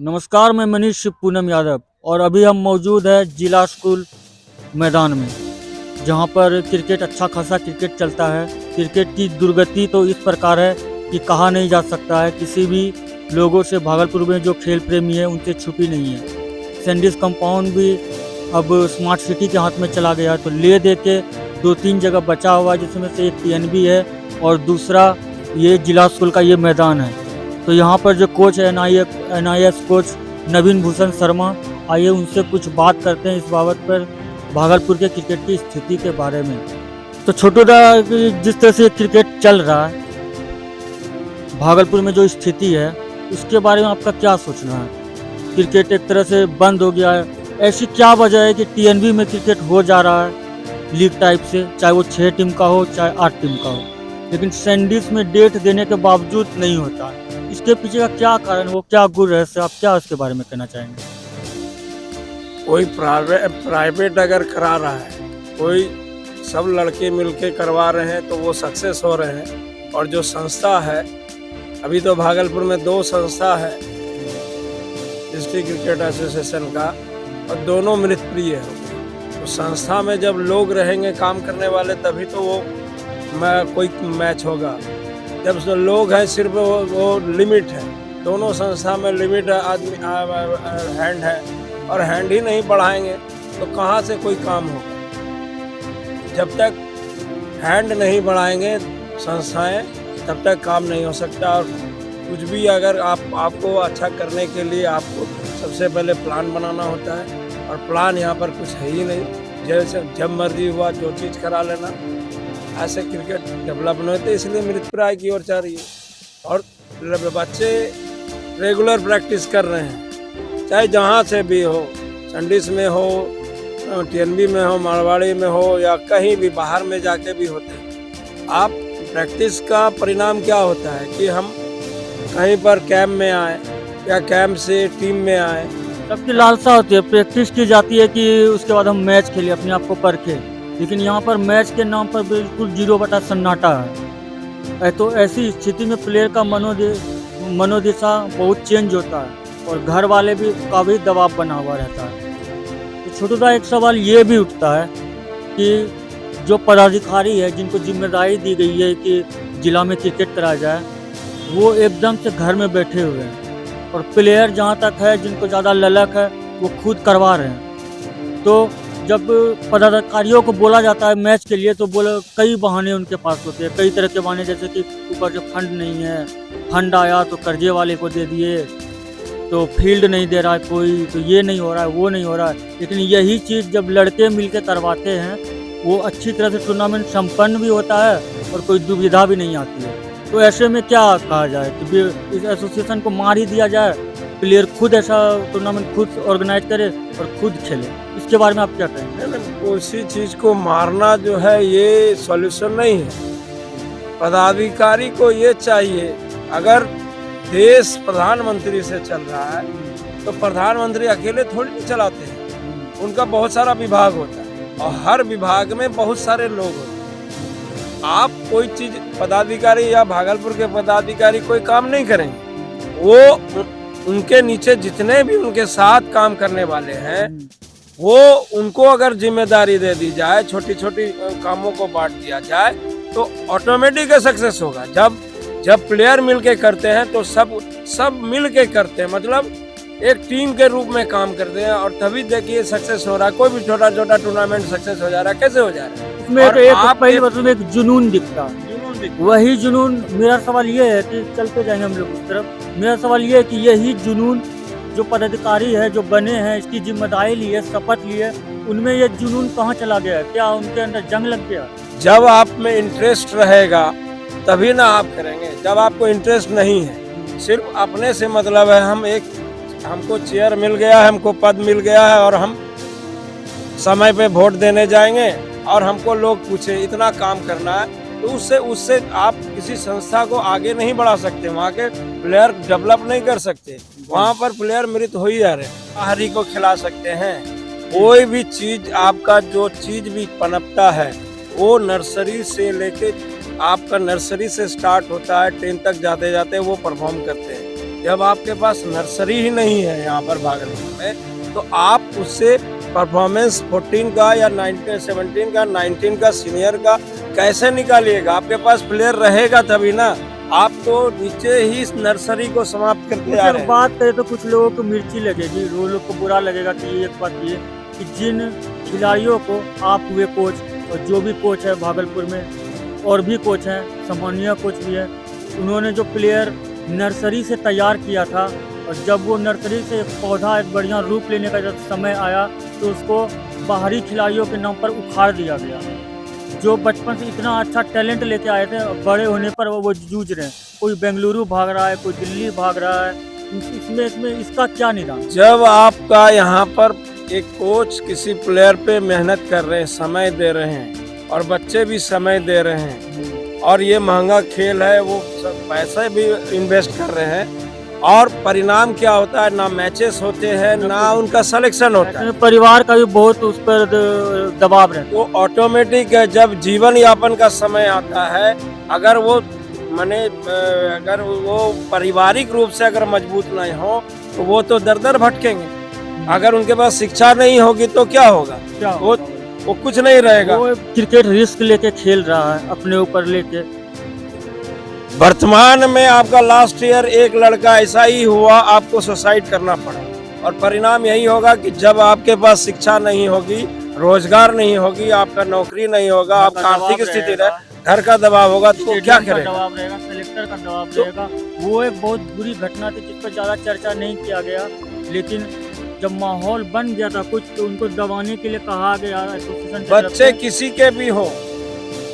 नमस्कार, मैं मनीष पूनम यादव और अभी हम मौजूद हैं जिला स्कूल मैदान में, जहां पर क्रिकेट अच्छा खासा क्रिकेट चलता है। क्रिकेट की दुर्गति तो इस प्रकार है कि कहा नहीं जा सकता है। किसी भी लोगों से भागलपुर में जो खेल प्रेमी है उनसे छुपी नहीं है। सैंडिस कंपाउंड भी अब स्मार्ट सिटी के हाथ में चला गया है, तो ले दे के 2-3 जगह बचा हुआ है, जिसमें से एक टीएनबी है और दूसरा ये जिला स्कूल का ये मैदान है। तो यहाँ पर जो कोच है एनआईएस कोच नवीन भूषण शर्मा, आइए उनसे कुछ बात करते हैं इस बाबत पर, भागलपुर के क्रिकेट की स्थिति के बारे में। तो छोटू दा, जिस तरह से क्रिकेट चल रहा है भागलपुर में, जो स्थिति है उसके बारे में आपका क्या सोचना है? क्रिकेट एक तरह से बंद हो गया है, ऐसी क्या वजह है कि टीएनबी में क्रिकेट हो जा रहा है लीग टाइप से, चाहे वो 6 टीम का हो चाहे 8 टीम का हो, लेकिन सैंडिस में डेट देने के बावजूद नहीं होता है? इसके पीछे का क्या कारण, वो क्या गुण रहस्य, आप क्या उसके बारे में कहना चाहेंगे? कोई प्राइवेट अगर करा रहा है, कोई सब लड़के मिलके करवा रहे हैं तो वो सक्सेस हो रहे हैं। और जो संस्था है, अभी तो भागलपुर में 2 संस्था है डिस्ट्रिक्ट क्रिकेट एसोसिएशन का, और दोनों मृतप्रिय है। तो संस्था में जब लोग रहेंगे काम करने वाले, तभी तो वो कोई मैच होगा। जब लोग हैं सिर्फ वो लिमिट है, दोनों संस्था में लिमिट है, आदमी हैंड है, और हैंड ही नहीं बढ़ाएंगे तो कहाँ से कोई काम होगा? जब तक हैंड नहीं बढ़ाएंगे संस्थाएं, तब तक काम नहीं हो सकता। और कुछ भी अगर आपको अच्छा करने के लिए आपको सबसे पहले प्लान बनाना होता है, और प्लान यहाँ पर कुछ है ही नहीं। जैसे जब मर्जी हुआ जो चीज़ करा लेना, ऐसे क्रिकेट डेवलप नहीं होते, इसलिए मृतप्राय की ओर जा रही है। और बच्चे रेगुलर प्रैक्टिस कर रहे हैं, चाहे जहाँ से भी हो, सैंडिस में हो, टीएनबी में हो, मारवाड़ी में हो, या कहीं भी बाहर में जाके भी होते हैं। आप प्रैक्टिस का परिणाम क्या होता है कि हम कहीं पर कैंप में आए या कैंप से टीम में आए। सबकी लालसा होती है, प्रैक्टिस की जाती है कि उसके बाद हम मैच खेलें, अपने आप को परखें, लेकिन यहाँ पर मैच के नाम पर बिल्कुल 0 सन्नाटा है। तो ऐसी स्थिति में प्लेयर का मनोदशा बहुत चेंज होता है, और घर वाले भी का भी दबाव बना हुआ रहता है। तो छोटू दा, एक सवाल ये भी उठता है कि जो पदाधिकारी है, जिनको जिम्मेदारी दी गई है कि जिला में क्रिकेट कराया जाए, वो एकदम से घर में बैठे हुए हैं, और प्लेयर जहाँ तक है जिनको ज़्यादा ललक है वो खुद करवा रहे हैं। तो जब पदाधिकारियों को बोला जाता है मैच के लिए, तो बोले कई बहाने उनके पास होते हैं, कई तरह के बहाने, जैसे कि ऊपर जो फंड नहीं है, फंड आया तो कर्जे वाले को दे दिए, तो फील्ड नहीं दे रहा है कोई, तो ये नहीं हो रहा है, वो नहीं हो रहा है। लेकिन यही चीज़ जब लड़के मिलकर करवाते हैं, वो अच्छी तरह से टूर्नामेंट संपन्न भी होता है और कोई दुविधा भी नहीं आती है। तो ऐसे में क्या कहा जाए कि इस एसोसिएशन को मार ही दिया जाए, प्लेयर खुद ऐसा टूर्नामेंट खुद ऑर्गेनाइज करे और खुद खेले? इसके बारे में आप क्या कहेंगे? उसी चीज को मारना जो है ये सॉल्यूशन नहीं है। पदाधिकारी को ये चाहिए, अगर देश प्रधानमंत्री से चल रहा है तो प्रधानमंत्री अकेले थोड़ी नहीं चलाते हैं, उनका बहुत सारा विभाग होता है, और हर विभाग में बहुत सारे लोग होते हैं। आप कोई चीज पदाधिकारी या भागलपुर के पदाधिकारी कोई काम नहीं करेंगे, वो उनके नीचे जितने भी उनके साथ काम करने वाले हैं, वो उनको अगर जिम्मेदारी दे दी जाए, छोटी छोटी कामों को बांट दिया जाए, तो ऑटोमेटिक सक्सेस होगा। जब प्लेयर मिलके करते हैं तो सब मिलके करते हैं, मतलब एक टीम के रूप में काम करते हैं, और तभी देखिए सक्सेस हो रहा है। कोई भी छोटा छोटा टूर्नामेंट सक्सेस हो जा रहा है। कैसे हो जा रहा है? इसमें पहली बात में एक जुनून दिखता, वही जुनून। मेरा सवाल ये है कि चलते जाएंगे हम लोग उस तरफ, मेरा सवाल ये है कि यही जुनून जो पदाधिकारी है, जो बने हैं, इसकी जिम्मेदारी ली है, शपथ ली है, उनमें ये जुनून कहाँ चला गया? क्या उनके अंदर जंग लग गया? जब आप में इंटरेस्ट रहेगा तभी ना आप करेंगे। जब आपको इंटरेस्ट नहीं है, सिर्फ अपने से मतलब है, हमको चेयर मिल गया है, हमको पद मिल गया है, और हम समय पे वोट देने जाएंगे, और हमको लोग पूछे इतना काम करना है, तो उससे आप किसी संस्था को आगे नहीं बढ़ा सकते। वहाँ के प्लेयर डेवलप नहीं कर सकते, वहाँ पर प्लेयर मृत हो ही जा रहे। आहरी को खिला सकते हैं। कोई भी चीज, आपका जो चीज भी पनपता है, वो नर्सरी से लेके आपका नर्सरी से स्टार्ट होता है, 10 तक जाते जाते वो परफॉर्म करते हैं। जब आपके पास नर्सरी ही नहीं है यहाँ पर भागलपुर में, तो आप उससे परफॉर्मेंस 14 का या 19, 17 का, 19 का सीनियर का कैसे निकालिएगा? आपके पास प्लेयर रहेगा तभी ना। आप तो नीचे ही इस नर्सरी को समाप्त करते आ अगर रहे हैं। बात करें तो कुछ लोगों को मिर्ची लगेगी, वो लोग को बुरा लगेगा कि एक बात ये कि जिन खिलाड़ियों को आप हुए कोच और जो भी कोच है भागलपुर में और भी कोच हैं, सामान्य कोच भी है, उन्होंने जो प्लेयर नर्सरी से तैयार किया था और जब वो नर्सरी से एक पौधा एक बढ़िया रूप लेने का जब समय आया तो उसको बाहरी खिलाड़ियों के नाम पर उखाड़ दिया गया। जो बचपन से इतना अच्छा टैलेंट लेके आए थे, बड़े होने पर वो जूझ रहे हैं। कोई बेंगलुरु भाग रहा है, कोई दिल्ली भाग रहा है। इसमें इसका क्या निदान? जब आपका यहाँ पर एक कोच किसी प्लेयर पे मेहनत कर रहे हैं, समय दे रहे हैं और बच्चे भी समय दे रहे हैं और ये महंगा खेल है, वो सब पैसे भी इन्वेस्ट कर रहे हैं और परिणाम क्या होता है? ना मैचेस होते हैं, ना उनका सिलेक्शन होता है। परिवार का भी बहुत उस पर दबाव रहता है। तो ऑटोमेटिक जब जीवन यापन का समय आता है, अगर वो माने अगर वो पारिवारिक रूप से अगर मजबूत नहीं हो तो वो तो दर दर भटकेंगे। अगर उनके पास शिक्षा नहीं होगी तो क्या होगा? क्या वो कुछ नहीं रहेगा। वो क्रिकेट रिस्क लेके खेल रहा है, अपने ऊपर लेके। वर्तमान में आपका लास्ट ईयर एक लड़का ऐसा ही हुआ, आपको सुसाइड करना पड़ा और परिणाम यही होगा कि जब आपके पास शिक्षा नहीं होगी, रोजगार नहीं होगी, आपका नौकरी नहीं होगा, आपका आर्थिक स्थिति रहे, घर का दबाव होगा तो क्या करेगा? दबाव रहेगा, सेलेक्टर का दबाव रहेगा। वो एक बहुत बुरी घटना थी जिस पर ज्यादा चर्चा नहीं किया गया, लेकिन जब माहौल बन गया था कुछ तो उनको दबाने के लिए कहा गया एसोसिएशन की तरफ बच्चे से। किसी के भी हो,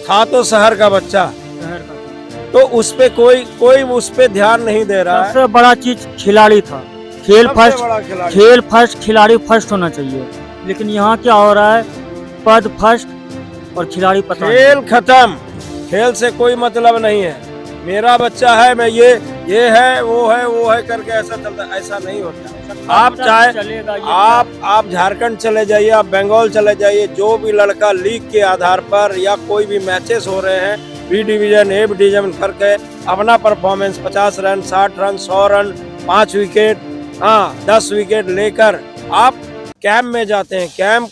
था तो शहर का बच्चा, शहर का था। तो उस पे कोई उस पे ध्यान नहीं दे रहा है। सबसे बड़ा चीज खिलाड़ी था, खेल सबसे फर्स्ट, बड़ा खिलाड़ी। खेल फर्स्ट, खिलाड़ी फर्स्ट होना चाहिए। लेकिन यहाँ क्या हो रहा है? पद फर्स्ट और खिलाड़ी पता नहीं। खेल खत्म, खेल से कोई मतलब नहीं है। मेरा बच्चा है, मैं ये है वो है करके ऐसा चलता, ऐसा नहीं होता। आप चाहे चलेगा ये आप झारखंड चले जाइए, आप बंगाल चले जाइए, जो भी लड़का लीग के आधार पर या कोई भी मैचेस हो रहे हैं, बी डिवीजन ए डिवीजन करके अपना performance 50 run, 60 run, 100 run, 5 wicket, 10 wicket लेकर आप कैंप में जाते हैं। कैंप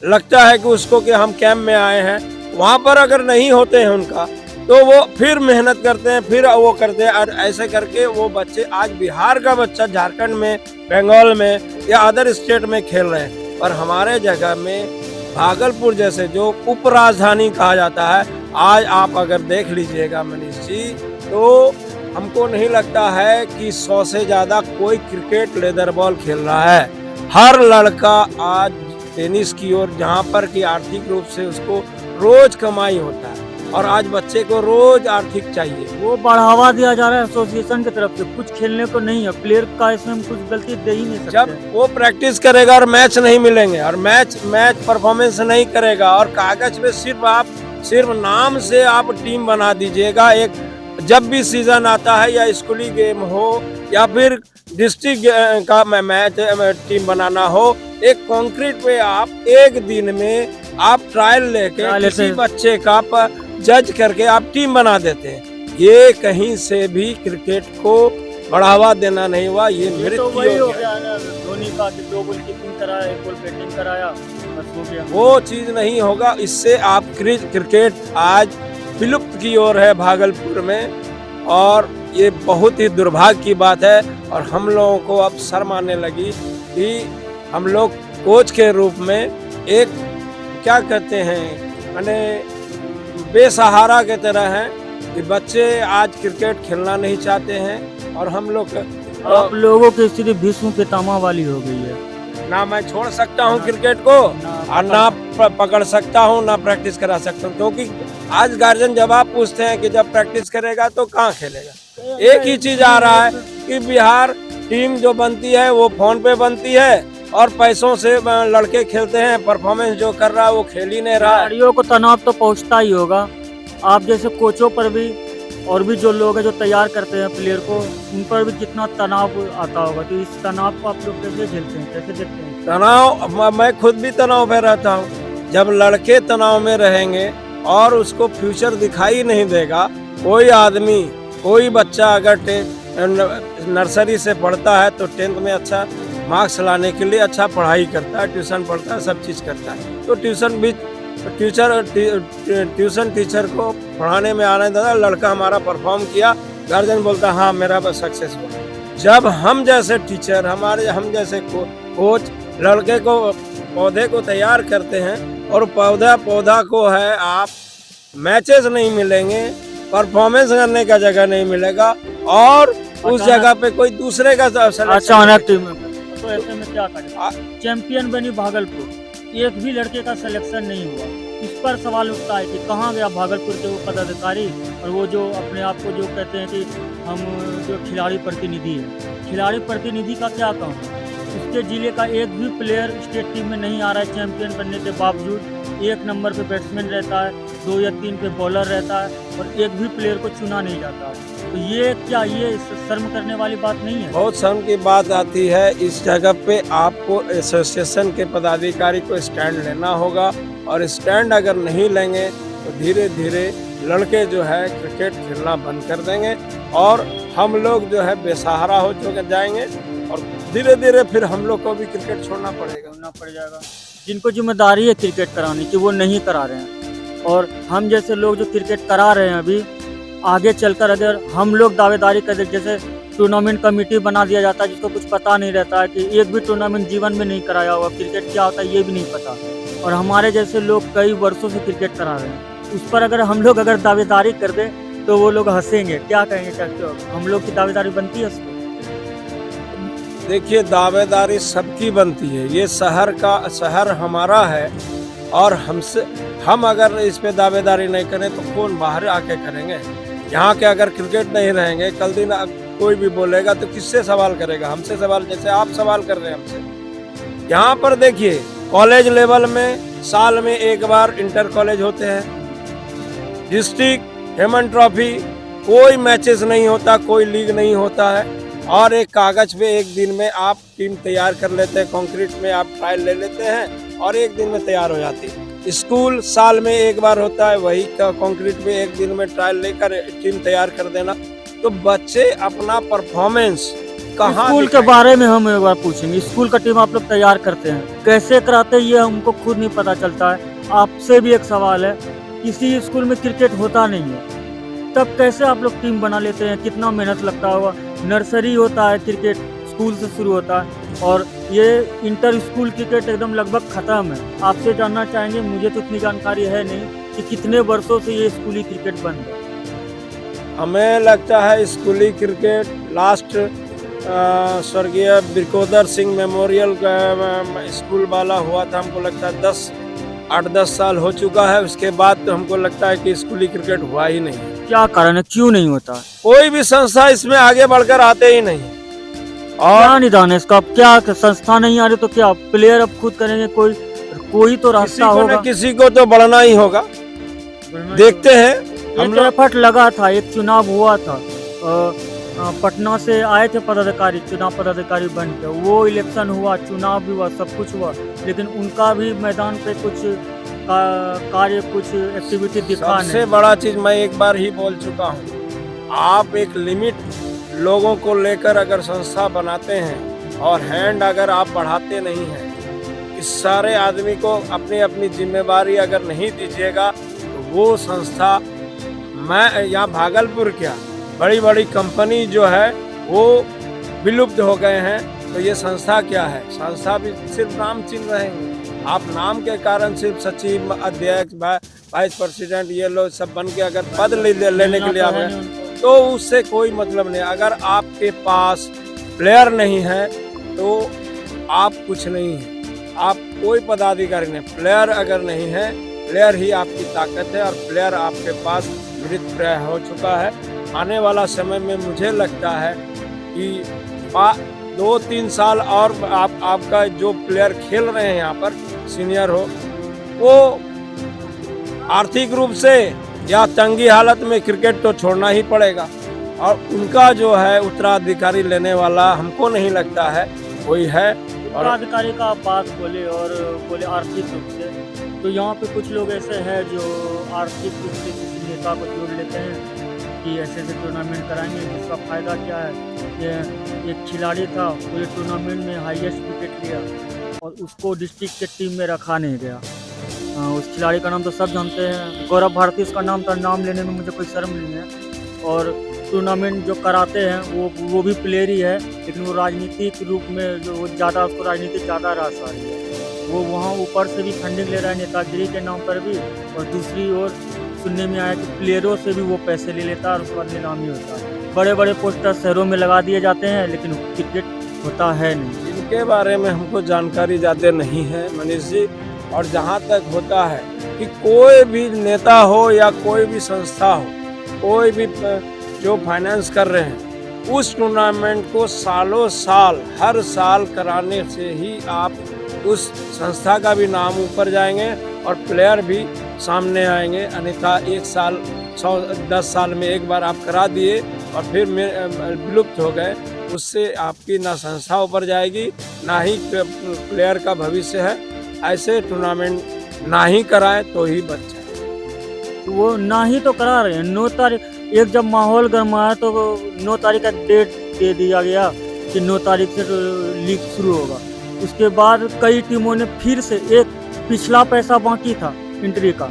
लगता है कि उसको कि हम कैंप में आए हैं, वहाँ पर अगर नहीं होते हैं उनका तो वो फिर मेहनत करते हैं, फिर वो करते हैं और ऐसे करके वो बच्चे आज बिहार का बच्चा झारखंड में, बंगाल में या अदर स्टेट में खेल रहे हैं। और हमारे जगह में भागलपुर जैसे जो उप राजधानी कहा जाता है, आज आप अगर देख लीजिएगा मनीष जी, तो हमको नहीं लगता है कि 100 से ज़्यादा कोई क्रिकेट लेदर बॉल खेल रहा है। हर लड़का आज टेनिस की ओर, जहाँ पर कि आर्थिक रूप से उसको रोज कमाई होता है और आज बच्चे को रोज आर्थिक चाहिए। वो बढ़ावा दिया जा रहा है एसोसिएशन की तरफ से, कुछ खेलने को नहीं है। प्लेयर का इसमें हम कुछ गलती दे ही नहीं सकते। जब वो प्रैक्टिस करेगा और मैच नहीं मिलेंगे और मैच परफॉर्मेंस नहीं करेगा और कागज पे सिर्फ नाम से आप टीम बना दीजिएगा। एक जब भी सीजन आता है या स्कूली गेम हो या फिर डिस्ट्रिक्ट का मैच टीम बनाना हो, एक कंक्रीट पे आप एक दिन में आप ट्रायल लेके किसी बच्चे का जज करके आप टीम बना देते हैं। ये कहीं से भी क्रिकेट को बढ़ावा देना नहीं हुआ, ये तो वही हो गया ना धोनी का कि 2 गोल कीपिंग कराया, 1 गोल बैटिंग कराया, बस हो गया। वो चीज नहीं होगा। इससे आप क्रिकेट आज विलुप्त की ओर है भागलपुर में और ये बहुत ही दुर्भाग्य की बात है। और हम लोगों को अब शर्म आने लगी कि हम लोग कोच के रूप में एक क्या कहते हैं, माने बेसहारा के तरह हैं कि बच्चे आज क्रिकेट खेलना नहीं चाहते हैं और हम लोग आप लोगों की स्थिति भीष्म पितामह वाली हो गई है। ना मैं छोड़ सकता हूँ क्रिकेट को और ना पकड़ सकता हूँ, ना प्रैक्टिस करा सकता हूँ, क्योंकि आज गार्जियन जब आप पूछते हैं कि जब प्रैक्टिस करेगा तो कहाँ खेलेगा। एक ही चीज आ रहा है कि बिहार टीम जो बनती है वो फोन पे बनती है और पैसों से लड़के खेलते हैं, परफॉर्मेंस जो कर रहा है वो खेल ही नहीं रहा है। खिलाड़ियों को तनाव तो पहुंचता ही होगा। आप जैसे कोचों पर भी और भी जो लोग हैं जो तैयार करते हैं प्लेयर को, उन पर भी कितना तनाव आता होगा। तो इस तनाव को आप लोग कैसे झेलते हैं, कैसे देखते हैं? तनाव, मैं खुद भी तनाव में रहता हूँ। जब लड़के तनाव में रहेंगे और उसको फ्यूचर दिखाई नहीं देगा, कोई आदमी कोई बच्चा अगर नर्सरी से पढ़ता है तो 10th में अच्छा मार्क्स लाने के लिए अच्छा पढ़ाई करता है, ट्यूशन पढ़ता है, सब चीज़ करता है। तो ट्यूशन टीचर को पढ़ाने में आने देता, लड़का हमारा परफॉर्म किया, गार्जियन बोलता है हाँ मेरा सक्सेस हुआ। जब हम जैसे टीचर हम जैसे कोच लड़के को पौधे को तैयार करते हैं और पौधा को है आप मैचेस नहीं मिलेंगे, परफॉर्मेंस करने का जगह नहीं मिलेगा और उस जगह पे कोई दूसरे का अचानक टीम में तो ऐसे में क्या करें? चैंपियन बनी भागलपुर, एक भी लड़के का सिलेक्शन नहीं हुआ। इस पर सवाल उठता है कि कहाँ गया भागलपुर के वो पदाधिकारी और वो जो अपने आप को जो कहते हैं कि हम जो खिलाड़ी प्रतिनिधि है, खिलाड़ी प्रतिनिधि का क्या काम है? उसके जिले का एक भी प्लेयर स्टेट टीम में नहीं आ रहा है चैंपियन बनने के बावजूद। 1 नंबर पे बैट्समैन रहता है, 2 या 3 पे बॉलर रहता है और एक भी प्लेयर को चुना नहीं जाता है। तो ये क्या ये शर्म करने वाली बात नहीं है? बहुत शर्म की बात आती है। इस जगह पे आपको एसोसिएशन के पदाधिकारी को स्टैंड लेना होगा और स्टैंड अगर नहीं लेंगे तो धीरे धीरे लड़के जो है क्रिकेट खेलना बंद कर देंगे और हम लोग जो है बेसहारा हो जाएंगे और धीरे धीरे फिर हम लोग को भी क्रिकेट छोड़ना पड़ जाएगा। जिनको जिम्मेदारी है क्रिकेट कराने की वो नहीं करा रहे हैं और हम जैसे लोग जो क्रिकेट करा रहे हैं अभी आगे चलकर अगर हम लोग दावेदारी कर दे, जैसे टूर्नामेंट कमेटी बना दिया जाता है जिसको कुछ पता नहीं रहता है कि एक भी टूर्नामेंट जीवन में नहीं कराया होगा, क्रिकेट क्या होता है ये भी नहीं पता और हमारे जैसे लोग कई वर्षों से क्रिकेट करा रहे हैं, उस पर अगर हम लोग अगर दावेदारी कर दे तो वो लोग हंसेंगे, क्या कहेंगे? क्या हम लोग की दावेदारी बनती है? देखिए दावेदारी सबकी बनती है, ये शहर हमारा है और हम अगर इस पे दावेदारी नहीं करें तो कौन बाहर आके करेंगे? यहाँ के अगर क्रिकेट नहीं रहेंगे कल दिन कोई भी बोलेगा तो किससे सवाल करेगा? हमसे सवाल, जैसे आप सवाल कर रहे हैं हमसे। यहाँ पर देखिए कॉलेज लेवल में साल में एक बार इंटर कॉलेज होते हैं, डिस्ट्रिक्ट हेमन ट्रॉफी, कोई मैचेस नहीं होता, कोई लीग नहीं होता है और एक कागज पे एक दिन में आप टीम तैयार कर लेते हैं, कंक्रीट में आप ट्रायल ले लेते हैं और एक दिन में तैयार हो जाती है। स्कूल साल में एक बार होता है, वही कंक्रीट में एक दिन में ट्रायल लेकर टीम तैयार कर देना। तो बच्चे अपना परफॉर्मेंस कहाँ? स्कूल के बारे में हम एक बार पूछेंगे, स्कूल का टीम आप लोग तैयार करते हैं, कैसे कराते हैं ये हमको खुद नहीं पता चलता है। आपसे भी एक सवाल है, किसी स्कूल में क्रिकेट होता नहीं है तब कैसे आप लोग टीम बना लेते हैं? कितना मेहनत लगता होगा? नर्सरी होता है क्रिकेट, स्कूल से शुरू होता है और ये इंटर स्कूल क्रिकेट एकदम लगभग ख़त्म है। आपसे जानना चाहेंगे, मुझे तो इतनी जानकारी है नहीं कि कितने वर्षों से ये स्कूली क्रिकेट बंद है। हमें लगता है स्कूली क्रिकेट लास्ट स्वर्गीय बिरकोदर सिंह मेमोरियल स्कूल वाला हुआ था, हमको लगता है 8-10 साल हो चुका है। उसके बाद तो हमको लगता है कि स्कूली क्रिकेट हुआ ही नहीं। क्या कारण है, क्यों नहीं होता? कोई भी संस्था इसमें आगे बढ़कर आते ही नहीं। और क्या निदान है इसका? क्या संस्था नहीं आ रही तो क्या प्लेयर अब खुद करेंगे? कोई तो रास्ता होगा, किसी को तो बढ़ना ही होगा। देखते हैं हम लोग एफर्ट लगा था, एक चुनाव हुआ था, पटना से आए थे पदाधिकारी, चुनाव पदाधिकारी बन के, वो इलेक्शन हुआ, चुनाव भी हुआ, सब कुछ हुआ, लेकिन उनका भी मैदान पे कुछ कार्य, कुछ एक्टिविटी दिखा नहीं। सबसे बड़ा चीज मैं एक बार ही बोल चुका हूँ, आप एक लिमिट लोगों को लेकर अगर संस्था बनाते हैं और हैंड अगर आप बढ़ाते नहीं हैं, इस सारे आदमी को अपनी अपनी जिम्मेवारी अगर नहीं दीजिएगा तो वो संस्था, मैं यहाँ भागलपुर क्या बड़ी बड़ी कंपनी जो है वो विलुप्त हो गए हैं, तो ये संस्था क्या है? संस्था भी सिर्फ नाम चिन्ह रहेंगे। आप नाम के कारण सिर्फ सचिव, अध्यक्ष, वाइस प्रेसिडेंट ये लोग सब बन के अगर पद लेने के लिए आ गए तो उससे कोई मतलब नहीं। अगर आपके पास प्लेयर नहीं है तो आप कुछ नहीं है, आप कोई पदाधिकारी नहीं। प्लेयर अगर नहीं है, प्लेयर ही आपकी ताकत है और प्लेयर आपके पास मृत प्राय हो चुका है। आने वाला समय में मुझे लगता है कि 2-3 साल और आपका जो प्लेयर खेल रहे हैं यहाँ पर सीनियर हो, वो आर्थिक रूप से या तंगी हालत में क्रिकेट तो छोड़ना ही पड़ेगा और उनका जो है उत्तराधिकारी लेने वाला हमको नहीं लगता है कोई है। उत्तराधिकारी का आप बात बोले और बोले आर्थिक रूप से, तो यहाँ पे कुछ लोग ऐसे हैं जो आर्थिक रूप से किसी नेता को जोड़ लेते हैं कि ऐसे ऐसे टूर्नामेंट कराएंगे। जिसका फ़ायदा क्या है कि एक खिलाड़ी था, वो ये टूर्नामेंट में हाईएस्ट विकेट लिया और उसको डिस्ट्रिक्ट के टीम में रखा नहीं गया। उस खिलाड़ी का नाम तो सब जानते हैं, गौरव भारती उसका नाम था, नाम लेने में मुझे कोई शर्म नहीं है। और टूर्नामेंट जो कराते हैं वो भी प्लेयर ही है, लेकिन वो राजनीतिक रूप में जो ज़्यादा उसको राजनीति ज़्यादा रस आ रही है। वो वहाँ ऊपर से भी फंडिंग ले रहा है नेतागिरी के नाम पर भी, और दूसरी ओर सुनने में आया कि प्लेयरों से भी वो पैसे ले लेता है और उसके बाद नीलामी होता है। बड़े बड़े पोस्टर शहरों में लगा दिए जाते हैं, लेकिन क्रिकेट होता है नहीं। इनके बारे में हमको जानकारी ज़्यादा नहीं है मनीष जी। और जहाँ तक होता है कि कोई भी नेता हो या कोई भी संस्था हो, कोई भी जो फाइनेंस कर रहे हैं, उस टूर्नामेंट को सालों साल हर साल कराने से ही आप उस संस्था का भी नाम ऊपर जाएंगे और प्लेयर भी सामने आएंगे। अन्यथा 1 साल 10 साल में एक बार आप करा दिए और फिर विलुप्त हो गए, उससे आपकी ना संस्था ऊपर जाएगी ना ही प्लेयर का भविष्य है। ऐसे टूर्नामेंट ना ही कराएं तो ही बच्चा, तो वो ना ही तो करा रहे हैं। 9 तारीख एक जब माहौल गरमाया तो 9 तारीख का डेट दे दिया गया कि 9 तारीख से लीग शुरू होगा। उसके बाद कई टीमों ने फिर से एक पिछला पैसा बाकी था एंट्री का,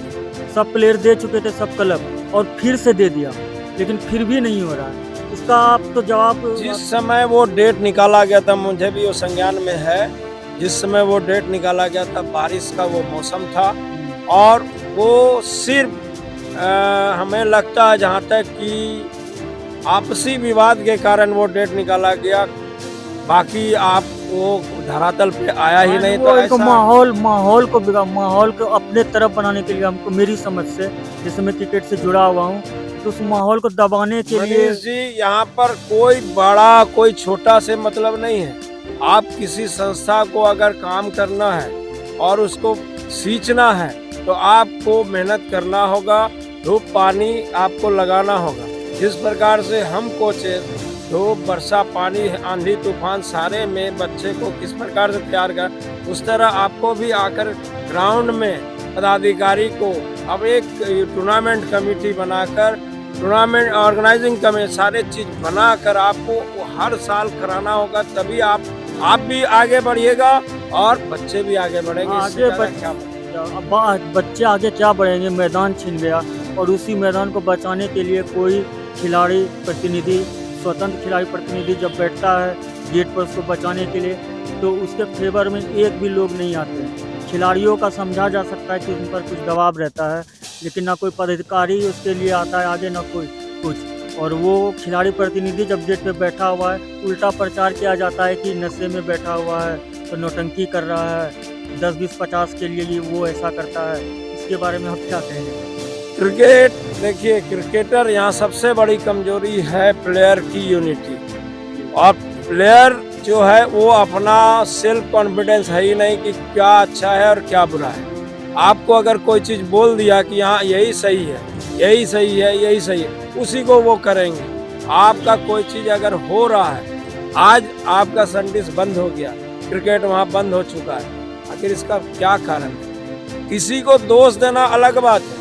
सब प्लेयर दे चुके थे, सब क्लब, और फिर से दे दिया, लेकिन फिर भी नहीं हो रहा है। इसका आप तो जवाब, जिस समय वो डेट निकाला गया था, मुझे भी वो संज्ञान में है, जिस समय वो डेट निकाला गया था बारिश का वो मौसम था, और वो सिर्फ हमें लगता है जहाँ तक कि आपसी विवाद के कारण वो डेट निकाला गया, बाकी आप वो धरातल पे आया ही नहीं। तो ऐसा माहौल को अपने तरफ बनाने के लिए हमको, मेरी समझ से, जैसे मैं क्रिकेट से जुड़ा हुआ हूँ, तो उस माहौल को दबाने के लिए मनीष जी, यहाँ पर कोई बड़ा कोई छोटा से मतलब नहीं है। आप किसी संस्था को अगर काम करना है और उसको सींचना है तो आपको मेहनत करना होगा, धूप पानी आपको लगाना होगा। जिस प्रकार से हम कोचेस धूप वर्षा पानी आंधी तूफान सारे में बच्चे को किस प्रकार से तैयार कर, उस तरह आपको भी आकर ग्राउंड में पदाधिकारी को अब एक टूर्नामेंट कमेटी बनाकर, टूर्नामेंट ऑर्गेनाइजिंग कमेटी, सारे चीज बनाकर आपको हर साल कराना होगा। तभी आप भी आगे बढ़िएगा और बच्चे भी आगे बढ़ेंगे। बच्चे आगे क्या बढ़ेंगे? मैदान छिन गया, और उसी मैदान को बचाने के लिए कोई खिलाड़ी प्रतिनिधि, स्वतंत्र खिलाड़ी प्रतिनिधि जब बैठता है गेट पर उसको बचाने के लिए, तो उसके फेवर में एक भी लोग नहीं आते। खिलाड़ियों का समझा जा सकता है कि उन पर कुछ दबाव रहता है, लेकिन ना कोई पदाधिकारी उसके लिए आता है आगे, ना कोई कुछ। और वो खिलाड़ी प्रतिनिधि जब गेट पे बैठा हुआ है, उल्टा प्रचार किया जाता है कि नशे में बैठा हुआ है, तो नौटंकी कर रहा है, 10, 20, 50 के लिए वो ऐसा करता है। इसके बारे में आप क्या कहेंगे? क्रिकेट, देखिए क्रिकेटर यहाँ सबसे बड़ी कमजोरी है प्लेयर की यूनिटी। और प्लेयर जो है वो अपना सेल्फ कॉन्फिडेंस है ही नहीं कि क्या अच्छा है और क्या बुरा है। आपको अगर कोई चीज़ बोल दिया कि हाँ यही सही है, यही सही है, यही सही है, उसी को वो करेंगे। आपका कोई चीज़ अगर हो रहा है, आज आपका संडिस बंद हो गया, क्रिकेट वहाँ बंद हो चुका है, आखिर इसका क्या कारण है? किसी को दोष देना अलग बात है,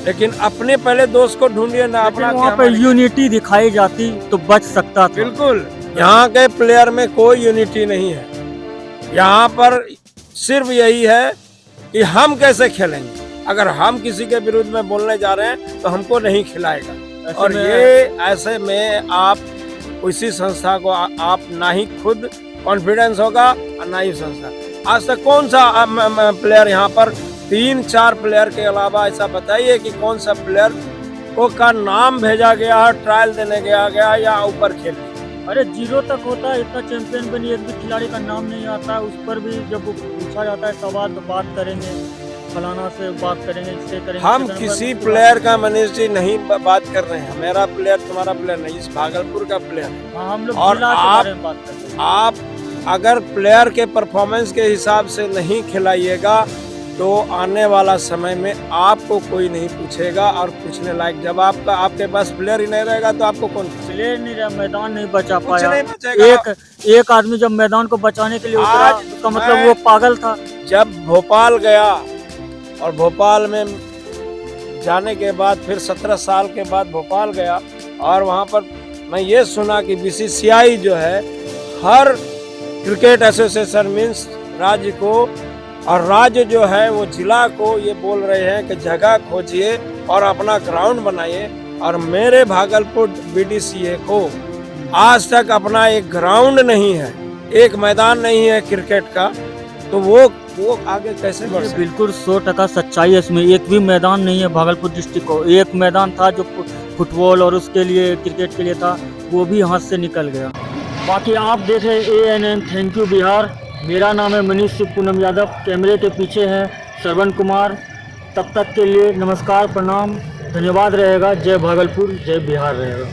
लेकिन अपने पहले दोस्त को ढूंढिए ना अपना। वहाँ पे यूनिटी दिखाई जाती तो बच सकता था। बिल्कुल, यहाँ के प्लेयर में कोई यूनिटी नहीं है। यहाँ पर सिर्फ यही है कि हम कैसे खेलेंगे। अगर हम किसी के विरुद्ध में बोलने जा रहे हैं तो हमको नहीं खिलाएगा। और ये ऐसे में आप उसी संस्था को आप ना ही खुद कॉन्फिडेंस होगा और ना ही संस्था। आज तक कौन सा प्लेयर यहाँ पर 3-4 प्लेयर के अलावा ऐसा बताइए कि कौन सा प्लेयर को का नाम भेजा गया है, ट्रायल देने गया या ऊपर खेलने? अरे 0 तक होता है, इतना चैंपियन बनी, एक भी खिलाड़ी का नाम नहीं आता है। उस पर भी जब पूछा जाता है सवाल तो बात करेंगे, फलाना से बात करेंगे, इससे करेंगे। हम किसी प्लेयर का मनीष जी नहीं बात कर रहे हैं। मेरा प्लेयर तुम्हारा प्लेयर नहीं, इस भागलपुर का प्लेयर। हाँ, हम लोग और आप अगर प्लेयर के परफॉर्मेंस के हिसाब से नहीं खिलाइएगा तो आने वाला समय में आपको कोई नहीं पूछेगा और पूछने लायक जब आपके पास प्लेयर ही नहीं रहेगा तो आपको कौन प्लेयर नहीं रहा, मैदान नहीं बचा पाया। एक आदमी जब मैदान को बचाने के लिए उतरा, उसका मतलब वो पागल था। जब भोपाल गया और भोपाल में जाने के बाद फिर 17 साल के बाद भोपाल गया और वहाँ पर मैं ये सुना कि बीसीसीआई जो है हर क्रिकेट एसोसिएशन मीन्स राज्य को और राज्य जो है वो जिला को ये बोल रहे हैं कि जगह खोजिए और अपना ग्राउंड बनाइए। और मेरे भागलपुर बीडीसीए को आज तक अपना एक ग्राउंड नहीं है, एक मैदान नहीं है क्रिकेट का, तो वो आगे कैसे बढ़ सकते? बिल्कुल 100% सच्चाई है इसमें। एक भी मैदान नहीं है भागलपुर डिस्ट्रिक्ट को। एक मैदान था जो फुटबॉल और उसके लिए क्रिकेट के लिए था, वो भी हाथ से निकल गया। बाकी आप देख रहे हैं ANN थैंक यू बिहार। मेरा नाम है मनीष शिव पूनम यादव, कैमरे के पीछे है श्रवण कुमार। तब तक के लिए नमस्कार, प्रणाम, धन्यवाद रहेगा। जय भागलपुर, जय बिहार रहेगा।